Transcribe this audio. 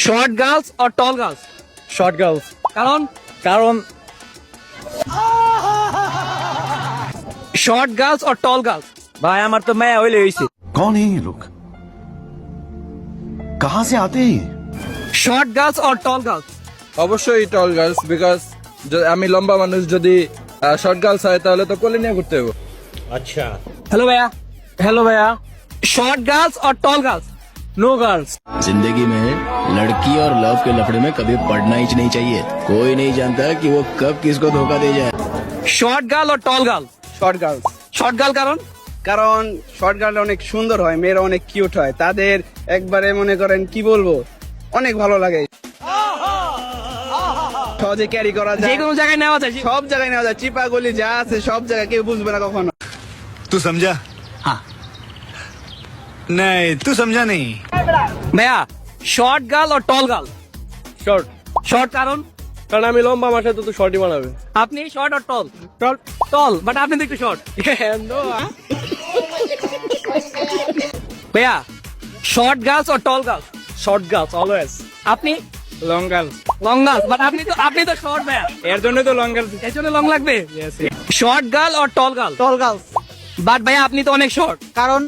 Short girls or tall girls? Short girls. কারণ কারণ short girls or tall girls? ভাই আমার তো মেয়ে হইলে হইছে। कौन है ये लोग? कहां से आते हैं ये? Short girls or tall girls? অবশ্যই টল গার্লস, বিকজ আমি লম্বা মানুষ, যদি শর্ট গার্লস হয় তাহলে তো কোলে নিয়ে ঘুরতে হবে। হ্যালো ভাইয়া, হ্যালো ভাইয়া। Short girls or tall girls? No girls. जिंदगी में लड़की और लव के लफड़े में कभी पड़ना ही नहीं चाहिए। कोई नहीं जानता कि वो कब किसको धोखा दे जाए। Short girl or tall girl? Short girls. Short girl কারণ? কারণ শর্ট গার্ল অনেক সুন্দর হয়, মেয়েরা অনেক কিউট হয়, তাদের একবারে মনে করেন কি বলবো, অনেক ভালো লাগে, সহজে ক্যারি করা যে যায়, কোনো জায়গায় নেওয়া যায়। সব জায়গায় নেওয়া যায়, চিপা গলি যা আছে সব জায়গায়, কেউ বুঝবে না কখনো। तू समझा? हाँ। नहीं तू समझा नहीं। ভাইয়া, short girl or tall girl? Short. Short কারণ? কারণ আমি লম্বা, আমার সাথে তো শর্টই বানাবে। আপনি short or tall? Tall. Tall, but আপনি তো একটু শর্ট। ভাইয়া, short girls or tall girls? Short girls always. আপনি? Long girls. Long girls, but আপনি তো শর্ট ভাইয়া, এর জন্য তো লং গার্লস। এর জন্য লং লাগবে। Short girl or tall girl? Tall girls. But ভাইয়া আপনি তো অনেক শর্ট। কারণ